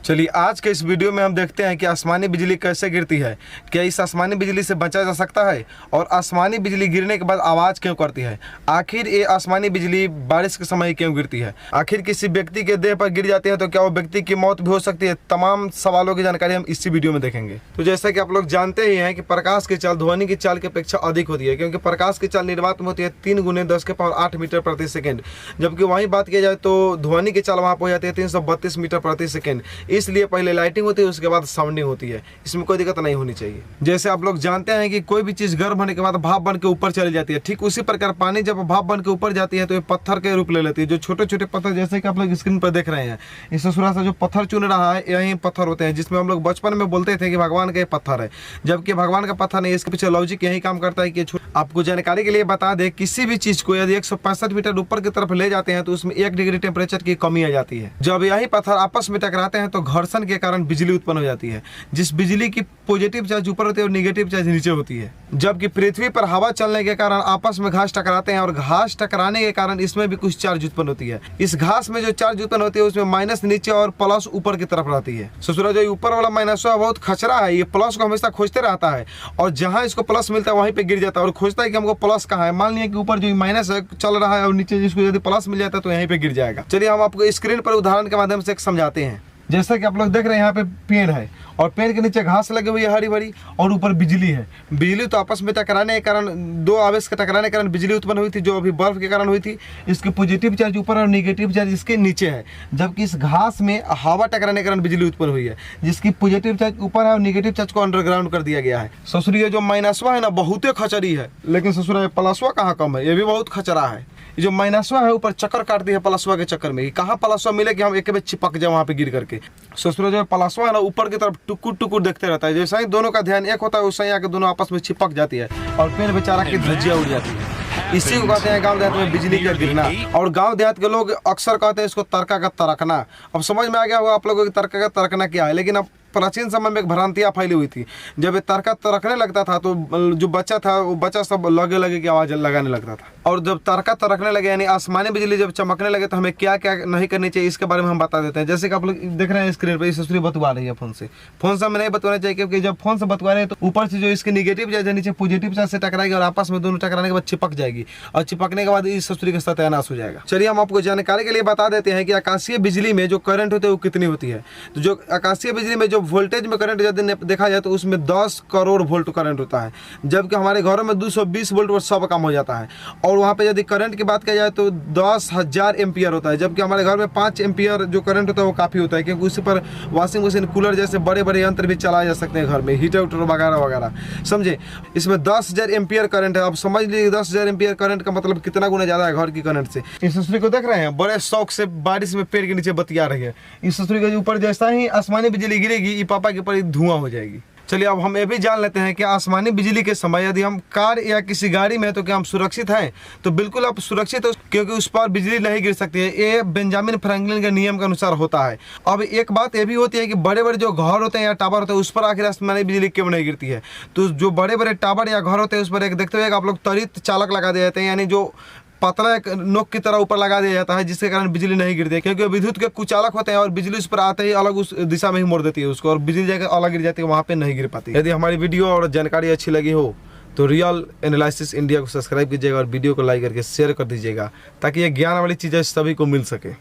चलिए आज के इस वीडियो में हम देखते हैं कि आसमानी बिजली कैसे गिरती है, क्या इस आसमानी बिजली से बचा जा सकता है और आसमानी बिजली गिरने के बाद आवाज़ क्यों करती है। आखिर ये आसमानी बिजली बारिश के समय क्यों गिरती है, आखिर किसी व्यक्ति के देह पर गिर जाती है तो क्या वो व्यक्ति की मौत भी हो सकती है। तमाम सवालों की जानकारी हम इसी वीडियो में देखेंगे। तो जैसा कि आप लोग जानते ही हैं कि प्रकाश की चाल ध्वनि की चाल की अपेक्षा अधिक होती है, क्योंकि प्रकाश की चाल निर्वात में होती है 3 × 10⁸ मीटर प्रति सेकेंड, जबकि वहीं बात की जाए तो ध्वनि की चाल वहाँ पर हो जाती है 332 मीटर प्रति सेकेंड। इसलिए पहले लाइटिंग होती है, उसके बाद साउंडिंग होती है। इसमें कोई दिक्कत नहीं होनी चाहिए। जैसे आप लोग जानते हैं कि कोई भी चीज़ गर्म होने के बाद भाप बन के ऊपर चली जाती है, ठीक उसी प्रकार पानी जब भाप बन के ऊपर जाती है तो ये पत्थर के रूप ले लेती है। जो छोटे छोटे पत्थर जैसे कि आप लोग स्क्रीन पर देख रहे हैं, इस ससुरा से जो पत्थर चुन रहा है यही पत्थर होते हैं, जिसमें हम लोग बचपन में बोलते थे कि भगवान का पत्थर है, जबकि भगवान का पत्थर नहीं। इसके पीछे लॉजिक यही काम करता है कि आपको जानकारी के लिए बता दें, किसी भी चीज़ को यदि 165 मीटर ऊपर की तरफ ले जाते हैं तो उसमें 1 डिग्री टेम्परेचर की कमी आ जाती है। जब यही पत्थर आपस में टकराते हैं तो घर्षण के कारण बिजली उत्पन्न हो जाती है, जिस बिजली की पॉजिटिव चार्ज ऊपर होती है और नेगेटिव चार्ज नीचे होती है। जबकि पृथ्वी पर हवा चलने के कारण आपस में घास टकराते हैं और घास टकराने के कारण इसमें भी कुछ चार्ज उत्पन्न होती है। इस घास में जो चार्ज उत्पन्न होती है उसमें माइनस नीचे और प्लस ऊपर की तरफ रहती है। ससुरा जो ऊपर वाला माइनस है बहुत खचरा है, ये प्लस को हमेशा खोजते रहता है और जहां इसको प्लस मिलता है वहीं पे गिर जाता है और खोजता है कि हमको प्लस कहाँ है। मान लिया कि ऊपर जो माइनस है चल रहा है और नीचे जिसको यदि प्लस मिल जाता है तो यहीं पे गिर जाएगा। चलिए हम आपको स्क्रीन पर उदाहरण के माध्यम से समझाते हैं। जैसा कि आप लोग देख रहे हैं यहाँ पे पेड़ है और पेड़ के नीचे घास लगी हुई है हरी भरी और ऊपर बिजली है। बिजली तो आपस में टकराने के कारण, दो आवेश के टकराने के कारण बिजली उत्पन्न हुई थी, जो अभी बर्फ के कारण हुई थी। इसके पॉजिटिव चार्ज ऊपर और नेगेटिव चार्ज इसके नीचे है, जबकि इस घास में हवा टकराने के कारण बिजली उत्पन्न हुई है, जिसकी पॉजिटिव चार्ज ऊपर है और नेगेटिव चार्ज को अंडरग्राउंड कर दिया गया है। ससुरी जो माइनसवा है ना बहुत खचरी है, लेकिन ससुरा प्लसवा कहाँ कम है, ये भी बहुत खचरा है। जो माइनसवा है ऊपर चक्कर काटती है प्लसवा के चक्कर में, कहाँ प्लसवा मिले कि हम एक बार चिपक जाए वहाँ पे गिर करके। ससुरा जो प्लसवा है ना ऊपर की तरफ टुकुर टुकुर देखते रहता है, जैसा ही दोनों का ध्यान एक होता है वैसे ही आके दोनों आपस में चिपक जाती है और पेड़ बेचारा की धज्जियाँ उड़ जाती है। इसी को कहते हैं गांव देहात में बिजली का गिरना। और गांव देहात के लोग अक्सर कहते हैं इसको तड़का का तरकना। अब समझ में आ गया होगा आप लोगों को तड़का का तरकना क्या है, लेकिन अब प्राचीन समय में एक भ्रांतियाँ फैली हुई थी। जब ये तड़का तरकने लगता था तो जो बच्चा था वो बच्चा सब लगे लगे की आवाज़ लगाने लगता था। और जब तड़का तरकने लगे यानी आसमानी बिजली जब चमकने लगे तो हमें क्या क्या नहीं करनी चाहिए इसके बारे में हम बता देते हैं। जैसे कि आप लोग देख रहे हैं स्क्रीन पर, इस ससुरी बतवा रही है फोन से हमें नहीं बतवाना चाहिए, क्योंकि जब फोन से बतवा रहे हैं तो ऊपर से जो इसके निगेटिव चार्ज है नीचे पॉजिटिव चार्ज से टकराएगी और आपस में दोनों टकराने के बाद चिपक जाएगी और चिपकने के बाद इस ससुरी का सत्यानाश हो जाएगा। चलिए हम आपको जानकारी के लिए बता देते हैं कि आकाशीय बिजली में जो करंट होती है वो कितनी होती है। तो जो आकाशीय बिजली में जो वोल्टेज में करंट यदि देखा जाए तो उसमें 10 करोड़ वोल्ट करंट होता है, जबकि हमारे घरों में 220 वोल्ट और सब कम हो जाता है। और वहाँ पे यदि करंट की बात की जाए तो 10,000 एम्पियर होता है, जबकि हमारे घर में 5 एम्पियर जो करंट होता है वो काफ़ी होता है, क्योंकि उसी पर वॉशिंग मशीन कूलर जैसे बड़े बड़े यंत्र भी चलाए जा सकते हैं घर में, हीटर उटर वगैरह वगैरह। समझे, इसमें 10,000 एम्पियर करंट है। अब समझ लीजिए 10,000 एम्पियर करंट का मतलब कितना गुना ज़्यादा है घर की करंट से। इस ससुरी को देख रहे हैं बड़े शौक से बारिश में पेड़ के नीचे बतिया रही है। इस ससुरी के ऊपर जैसा ही आसमानी बिजली गिरेगी ये पापा के ऊपर धुआं हो जाएगी। चलिए अब हम ये भी जान लेते हैं कि आसमानी बिजली के समय यदि हम कार या किसी गाड़ी में हैं तो क्या हम सुरक्षित हैं। तो बिल्कुल आप सुरक्षित हो, क्योंकि उस पर बिजली नहीं गिर सकती है। ये बेंजामिन फ्रैंकलिन के नियम के अनुसार होता है। अब एक बात ये भी होती है कि बड़े बड़े जो घर होते हैं या टावर होते हैं उस पर आखिर आसमानी बिजली क्यों नहीं गिरती है। तो जो बड़े बड़े टावर या घर होते हैं उस पर एक देखते हुए आप लोग त्वरित चालक लगा दिए जाते हैं, यानी जो पतला एक नोक की तरह ऊपर लगा दिया जाता है, जिसके कारण बिजली नहीं गिरती है, क्योंकि विद्युत के कुचालक होते हैं और बिजली उस पर आते ही अलग उस दिशा में ही मोड़ देती है उसको और बिजली जाकर अलग गिर जाती है, वहाँ पे नहीं गिर पाती। यदि हमारी वीडियो और जानकारी अच्छी लगी हो तो रियल एनालिसिस इंडिया को सब्सक्राइब कीजिएगा और वीडियो को लाइक करके शेयर कर दीजिएगा, ताकि ये ज्ञान वाली चीज़ें सभी को मिल सके।